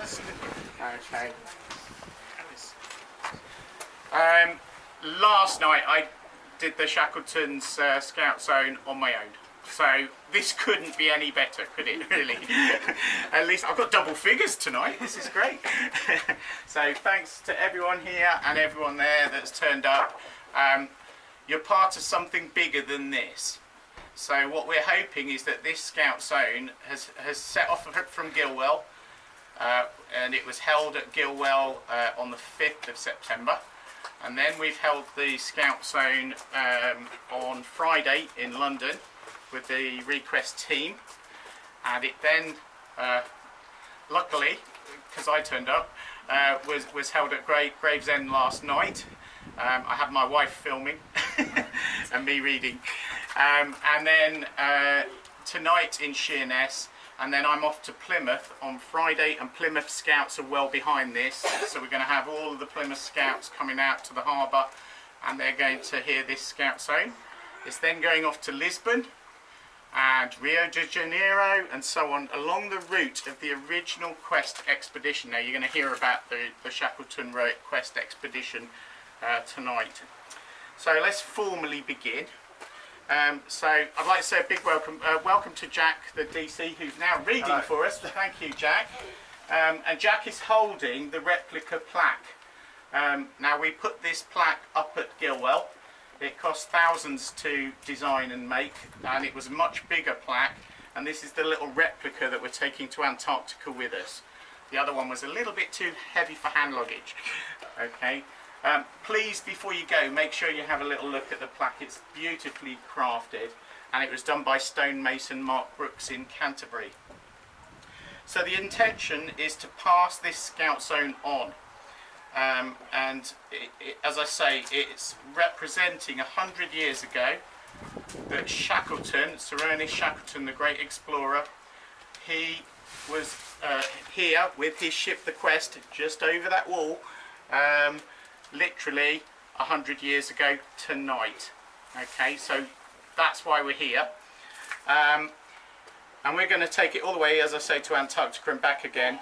Okay. Last night I did the Shackleton Scouts Own on my own. So this couldn't be any better, could it, really? At least I've got double figures tonight. This is great. So thanks to everyone here and everyone there that's turned up. You're part of something bigger than this. So what we're hoping is that this Scouts Own has set off from Gilwell, and it was held at Gilwell on the 5th of September. And then we've held the Scouts Own on Friday in London with the Request team, and it then, luckily, because I turned up, was held at Gravesend last night. I had my wife filming and me reading, and then tonight in Sheerness, and then I'm off to Plymouth on Friday, and Plymouth Scouts are well behind this, so we're going to have all of the Plymouth Scouts coming out to the harbour, and they're going to hear this Scouts Own. It's then going off to Lisbon and Rio de Janeiro and so on, along the route of the original Quest expedition. Now you're going to hear about the Shackleton Quest expedition tonight. So let's formally begin. So I'd like to say a big welcome to Jack, the DC, who's now reading Hello. for us. Thank you, Jack. And Jack is holding the replica plaque. Now we put this plaque up at Gilwell. It cost thousands to design and make, and it was a much bigger plaque, and this is the little replica that we're taking to Antarctica with us. The other one was a little bit too heavy for hand luggage. Okay. Please, before you go, make sure you have a little look at the plaque. It's beautifully crafted, and it was done by stonemason Mark Brooks in Canterbury. So the intention is to pass this Scouts Own on. And as I say, it's representing 100 years ago that Shackleton, Sir Ernest Shackleton, the great explorer, he was here with his ship the Quest just over that wall, literally 100 years ago tonight. Okay, so that's why we're here, and we're going to take it all the way, as I say, to Antarctica and back again.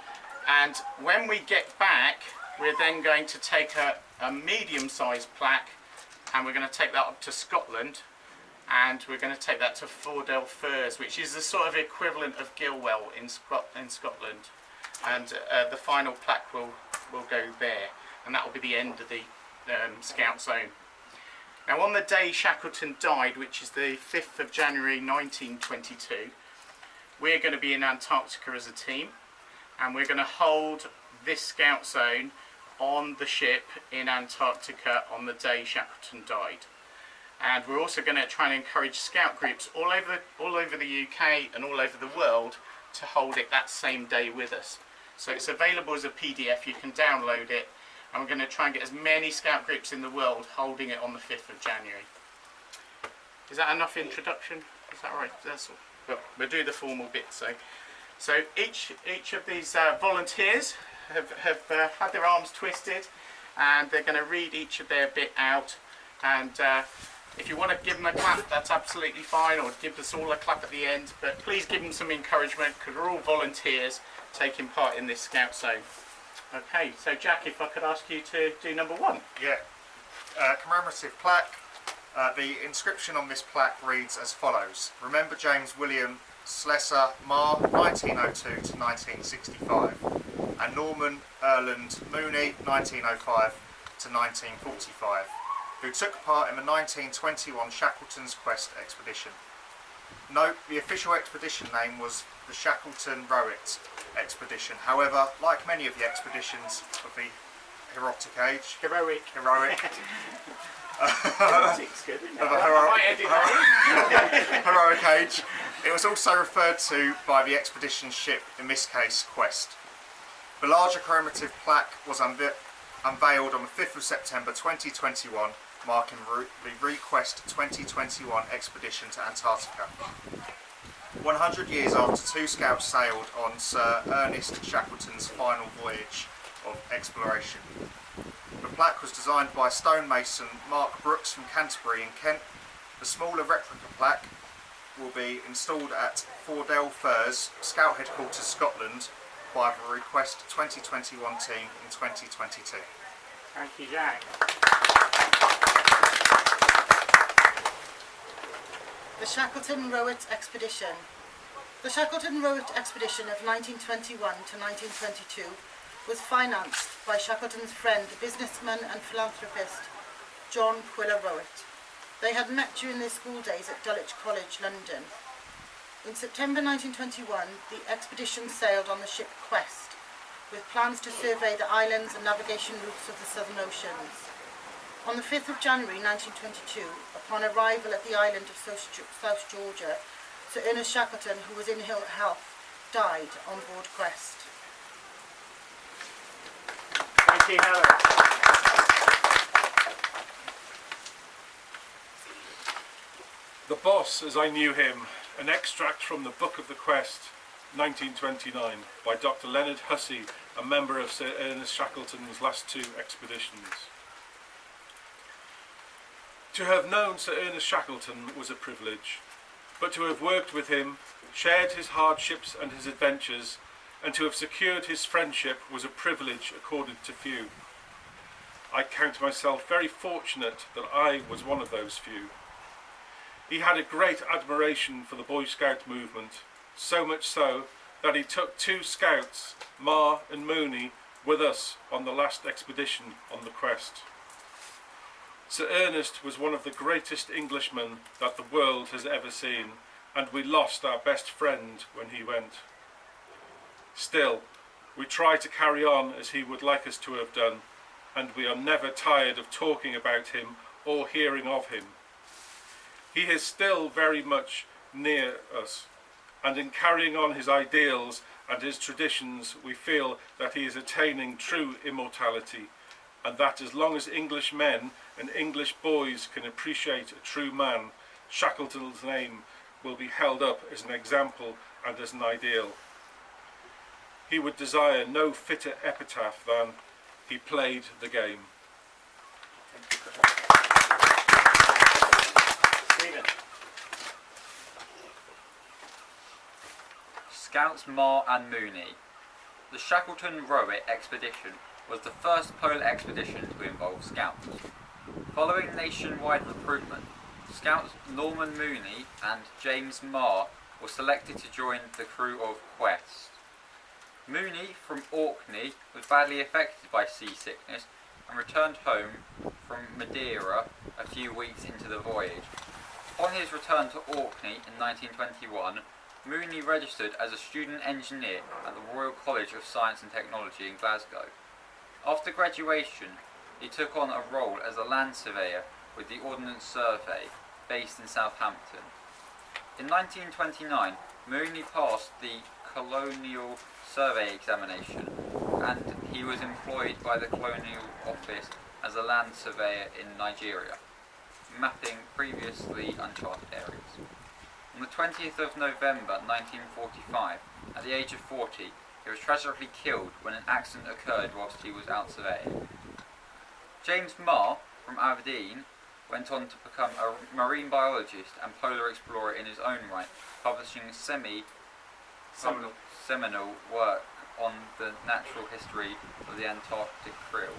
And when we get back, we're then going to take a medium-sized plaque, and we're going to take that up to Scotland, and we're going to take that to Fordell Firs, which is the sort of equivalent of Gilwell in Scotland. And the final plaque will go there, and that will be the end of the Scouts Own. Now, on the day Shackleton died, which is the 5th of January 1922, we're going to be in Antarctica as a team, and we're going to hold this Scouts Own on the ship in Antarctica on the day Shackleton died. And we're also going to try and encourage scout groups all over the UK and all over the world to hold it that same day with us. So it's available as a PDF, you can download it, and we're going to try and get as many scout groups in the world holding it on the 5th of January. Is that enough introduction? Is that right? That's all. Well, we'll do the formal bit. So each of these volunteers have had their arms twisted, and they're going to read each of their bit out, and if you want to give them a clap, that's absolutely fine, or give us all a clap at the end, but please give them some encouragement, because we're all volunteers taking part in this Scouts Own. Okay, so Jack, if I could ask you to do number 1. Yeah. Commemorative plaque. The inscription on this plaque reads as follows: Remember James William Slessor Marr, 1902 to 1965, and Norman Erland Mooney, 1905 to 1945, who took part in the 1921 Shackleton's Quest expedition. Note, the official expedition name was the Shackleton Rowett expedition. However, like many of the expeditions of the heroic age, Heroic's good, isn't it? of a heroic age, it was also referred to by the expedition ship, in this case Quest. The larger commemorative plaque was unveiled on the 5th of September 2021, marking the Request 2021 expedition to Antarctica. 100 years after two scouts sailed on Sir Ernest Shackleton's final voyage of exploration. The plaque was designed by stonemason Mark Brooks from Canterbury in Kent. The smaller replica plaque will be installed at Fordell Firs, Scout Headquarters, Scotland, by the Request 2021 team in 2022. Thank you, Jack. The Shackleton Rowett Expedition. The Shackleton Rowett Expedition of 1921 to 1922 was financed by Shackleton's friend, businessman and philanthropist John Quiller Rowett. They had met during their school days at Dulwich College, London. In September 1921, the expedition sailed on the ship Quest, with plans to survey the islands and navigation routes of the Southern Oceans. On the 5th of January 1922, upon arrival at the island of South Georgia, Sir Ernest Shackleton, who was in ill health, died on board Quest. Thank you, Helen. The Boss as I Knew Him, an extract from the Book of the Quest, 1929, by Dr. Leonard Hussey, a member of Sir Ernest Shackleton's last two expeditions. To have known Sir Ernest Shackleton was a privilege, but to have worked with him, shared his hardships and his adventures, and to have secured his friendship was a privilege accorded to few. I count myself very fortunate that I was one of those few. He had a great admiration for the Boy Scout movement, so much so that he took two scouts, Ma and Mooney, with us on the last expedition on the Quest. Sir Ernest was one of the greatest Englishmen that the world has ever seen, and we lost our best friend when he went. Still, we try to carry on as he would like us to have done, and we are never tired of talking about him or hearing of him. He is still very much near us, and in carrying on his ideals and his traditions, we feel that he is attaining true immortality, and that as long as English men and English boys can appreciate a true man, Shackleton's name will be held up as an example and as an ideal. He would desire no fitter epitaph than, "He played the game." Stephen. Scouts Ma and Mooney. The Shackleton Rowett expedition was the first polar expedition to involve Scouts. Following nationwide recruitment, Scouts Norman Mooney and James Marr were selected to join the crew of Quest. Mooney from Orkney was badly affected by seasickness and returned home from Madeira a few weeks into the voyage. On his return to Orkney in 1921, Mooney registered as a student engineer at the Royal College of Science and Technology in Glasgow. After graduation, he took on a role as a land surveyor with the Ordnance Survey, based in Southampton. In 1929, Mooney passed the Colonial Survey examination, and he was employed by the Colonial Office as a land surveyor in Nigeria, mapping previously uncharted areas. On the 20th of November 1945, at the age of 40, he was tragically killed when an accident occurred whilst he was out surveying. James Marr, from Aberdeen, went on to become a marine biologist and polar explorer in his own right, publishing seminal work on the natural history of the Antarctic krill.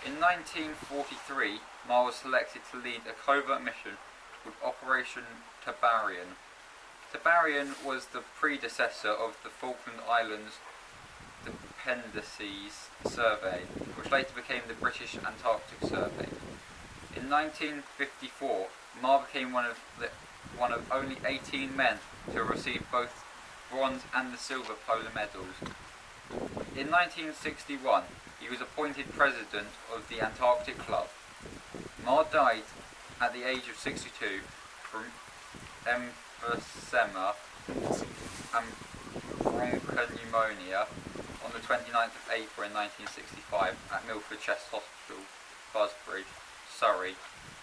In 1943, Marr was selected to lead a covert mission called Operation Tabarian. Tabarian was the predecessor of the Falkland Islands Dependencies Survey, which later became the British Antarctic Survey. In 1954, Marr became one of only 18 men to have received both bronze and the silver polar medals. In 1961, he was appointed president of the Antarctic Club. Marr died at the age of 62 from emphysema and bronchopneumonia on the 29th of April in 1965 at Milford Chest Hospital, Busbury, Surrey,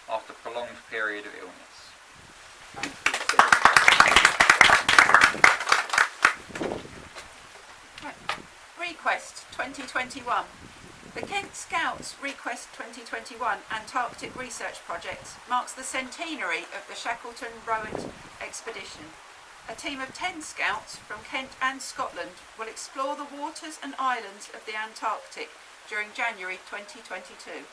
after a prolonged period of illness. Request 2021. The Kent Scouts Request 2021 Antarctic Research Project marks the centenary of the Shackleton Rowett expedition. a team of 10 scouts from Kent and Scotland will explore the waters and islands of the Antarctic during January 2022.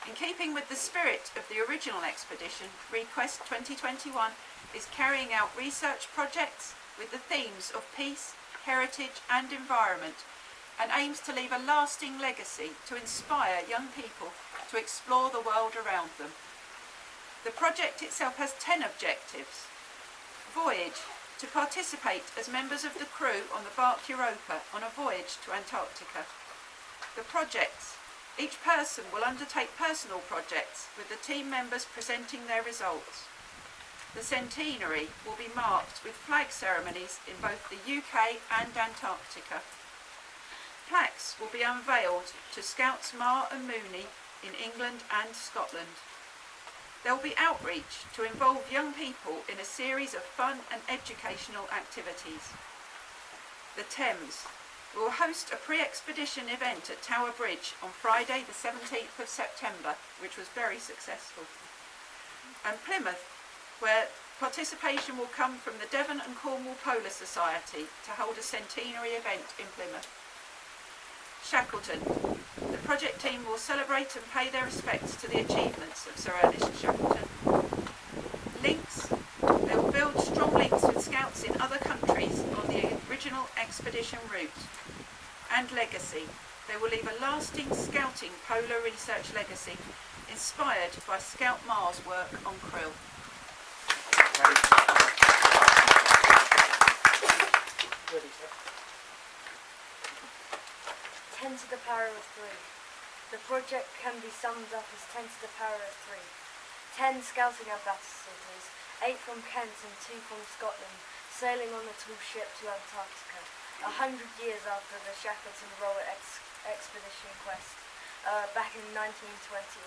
In keeping with the spirit of the original expedition, Request 2021 is carrying out research projects with the themes of peace, heritage and environment, and aims to leave a lasting legacy to inspire young people to explore the world around them. The project itself has 10 objectives. Voyage, to participate as members of the crew on the bark Europa on a voyage to Antarctica. The projects, each person will undertake personal projects with the team members presenting their results. The centenary will be marked with flag ceremonies in both the UK and Antarctica. Plaques will be unveiled to Scouts Mar and Mooney in England and Scotland. There will be outreach to involve young people in a series of fun and educational activities. The Thames will host a pre-expedition event at Tower Bridge on Friday the 17th of September, which was very successful. And Plymouth, where participation will come from the Devon and Cornwall Polar Society to hold a centenary event in Plymouth. Shackleton. The project team will celebrate and pay their respects to the achievements of Sir Ernest Shackleton. Links. They will build strong links with Scouts in other countries on the original expedition route. And legacy. They will leave a lasting Scouting polar research legacy inspired by Scout Mar's work on krill. 10 to the power of 3. The project can be summed up as 10 to the power of 3. 10 scouting ambassadors, 8 from Kent and 2 from Scotland, sailing on a tall ship to Antarctica, 100 years after the Shackleton expedition quest, back in 1921.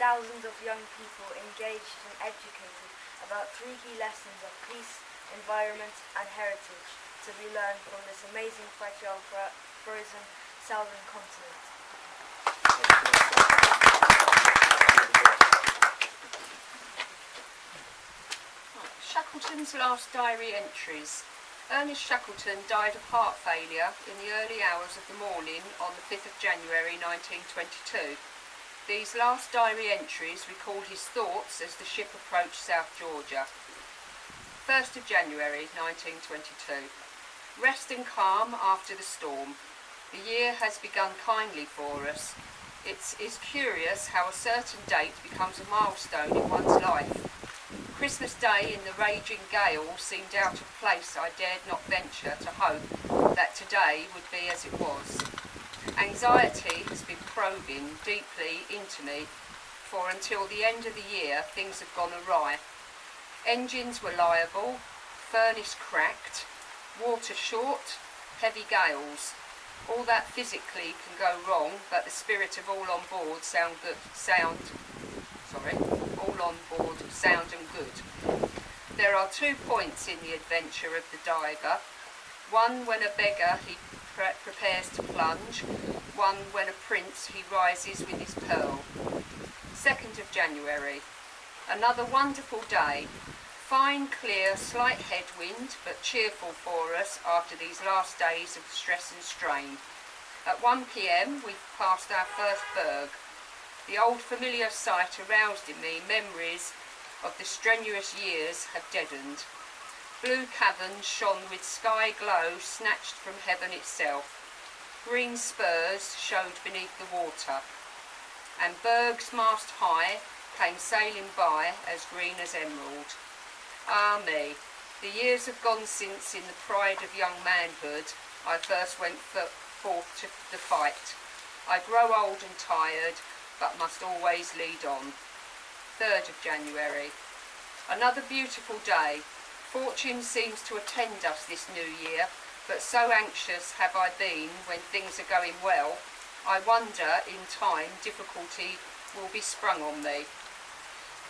Thousands of young people engaged and educated about 3 key lessons of peace, environment and heritage to be learned from this amazing fragile frozen southern continent. Shackleton's last diary entries. Ernest Shackleton died of heart failure in the early hours of the morning on the 5th of January 1922. These last diary entries record his thoughts as the ship approached South Georgia. 1st of January 1922. Rest and calm after the storm. The year has begun kindly for us. It is curious how a certain date becomes a milestone in one's life. Christmas Day in the raging gale seemed out of place. I dared not venture to hope that today would be as it was. Anxiety has been probing deeply into me, for until the end of the year things have gone awry. Engines were liable, furnace cracked, water short, heavy gales. All that physically can go wrong, but the spirit of all on board sound and good. There are 2 points in the adventure of the diver. One when a beggar he prepares to plunge, one when a prince he rises with his pearl. 2nd of January. Another wonderful day. Fine, clear, slight headwind, but cheerful for us after these last days of stress and strain. At 1 p.m. we passed our first berg. The old familiar sight aroused in me memories of the strenuous years have deadened. Blue caverns shone with sky glow snatched from heaven itself. Green spurs showed beneath the water, and bergs mast high came sailing by as green as emerald. Ah me, the years have gone since in the pride of young manhood I first went forth to the fight. I grow old and tired, but must always lead on. 3rd of January. Another beautiful day. Fortune seems to attend us this new year, but so anxious have I been when things are going well, I wonder in time difficulty will be sprung on me.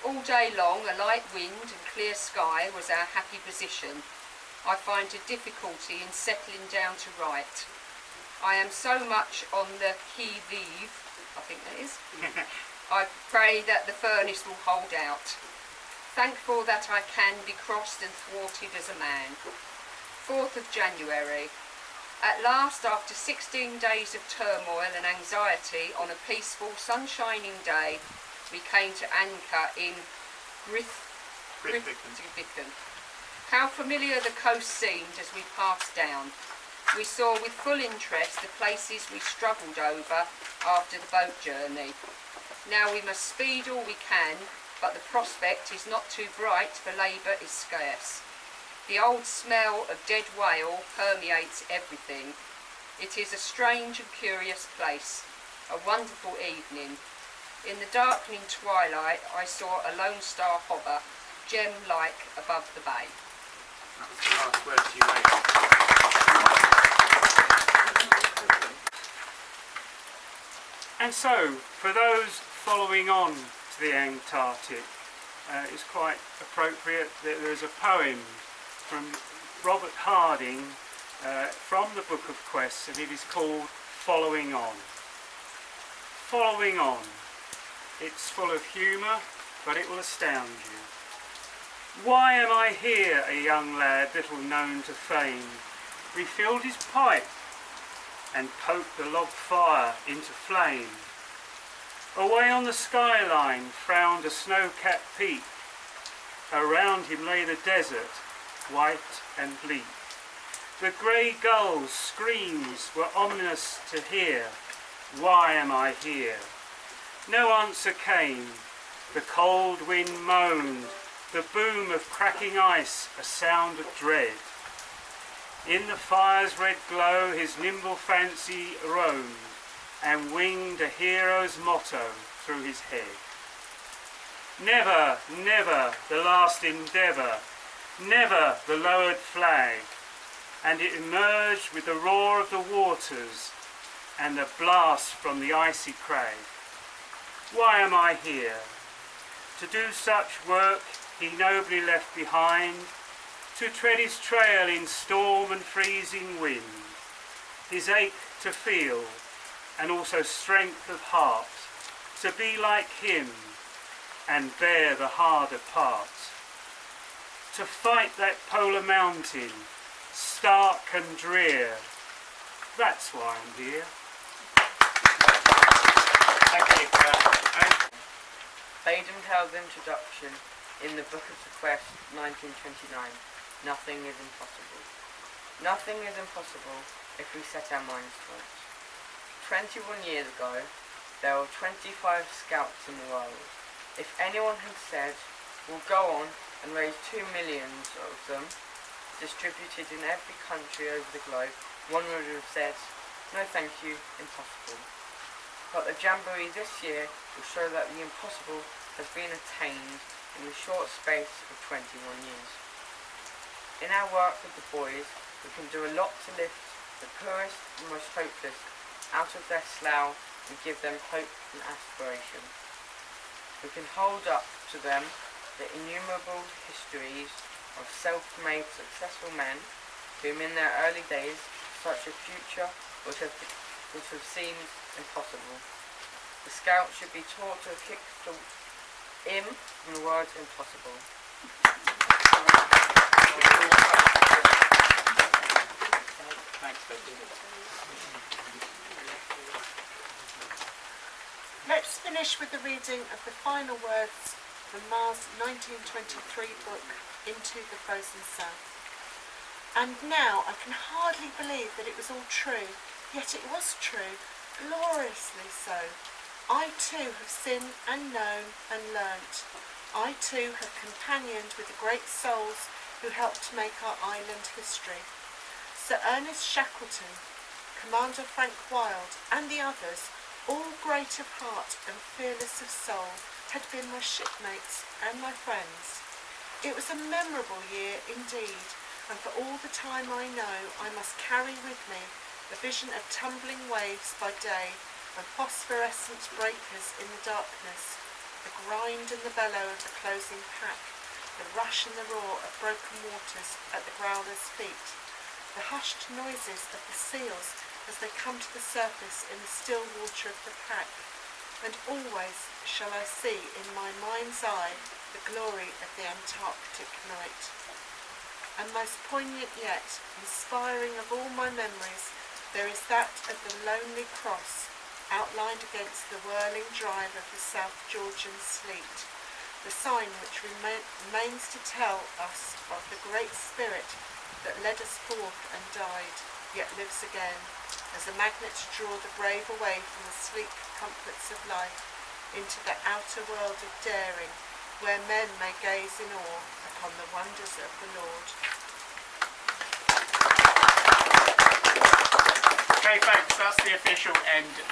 All day long a light wind and clear sky was our happy position. I find a difficulty in settling down to write. I am so much on the qui vive, I think that is. I pray that the furnace will hold out. thankful that I can be crossed and thwarted as a man. 4th of January. At last, after 16 days of turmoil and anxiety, on a peaceful, sunshining day, we came to anchor in Grytviken. How familiar the coast seemed as we passed down. We saw with full interest the places we struggled over after the boat journey. Now we must speed all we can, but the prospect is not too bright, for labour is scarce. The old smell of dead whale permeates everything. It is a strange and curious place, a wonderful evening. In the darkening twilight I saw a Lone Star hover, gem-like above the bay. That was the last words you made. And so, for those following on to the Antarctic, it's quite appropriate that there's a poem from Robert Harding from the Book of Quests, and it is called Following On. Following On. It's full of humour, but it will astound you. Why am I here, a young lad little known to fame, refilled his pipe and poked the log fire into flame? Away on the skyline frowned a snow-capped peak. Around him lay the desert, white and bleak. The grey gull's screams were ominous to hear. Why am I here? No answer came. The cold wind moaned, the boom of cracking ice a sound of dread. In the fire's red glow his nimble fancy roamed, and winged a hero's motto through his head. Never, never the last endeavour, never the lowered flag, and it emerged with the roar of the waters and the blast from the icy crag. Why am I here? To do such work he nobly left behind, to tread his trail in storm and freezing wind, his ache to feel, and also strength of heart, to be like him and bear the harder part. To fight that polar mountain, stark and drear, that's why I'm here. Thank you for that. Baden Tell's introduction in the Book of the Quest, 1929. Nothing is impossible. Nothing is impossible if we set our minds to it. 21 years ago, there were 25 scouts in the world. If anyone had said, we'll go on and raise 2 million of them, distributed in every country over the globe, one would have said, no thank you, impossible. But the Jamboree this year will show that the impossible has been attained in the short space of 21 years. In our work with the boys, we can do a lot to lift the poorest and most hopeless out of their slough and give them hope and aspiration. We can hold up to them the innumerable histories of self-made successful men whom in their early days such a future would have seemed impossible. The Scouts should be taught to kick the im from the word impossible. Thanks, Becky. Let's finish with the reading of the final words from Ma's 1923 book, Into the Frozen South. And now I can hardly believe that it was all true, yet it was true, gloriously so. I too have sinned and known and learnt. I too have companioned with the great souls who helped to make our island history. Sir Ernest Shackleton, Commander Frank Wild, and the others, all great of heart and fearless of soul, had been my shipmates and my friends. It was a memorable year indeed, and for all the time I know I must carry with me the vision of tumbling waves by day and phosphorescent breakers in the darkness, the grind and the bellow of the closing pack, the rush and the roar of broken waters at the growler's feet, the hushed noises of the seals as they come to the surface in the still water of the pack, and always shall I see in my mind's eye the glory of the Antarctic night. And most poignant yet, inspiring of all my memories, there is that of the lonely cross outlined against the whirling drive of the South Georgian sleet, the sign which remains to tell us of the great spirit that led us forth and died, yet lives again, as the magnets draw the brave away from the sleek comforts of life into the outer world of daring, where men may gaze in awe upon the wonders of the Lord. Okay folks, that's the official end.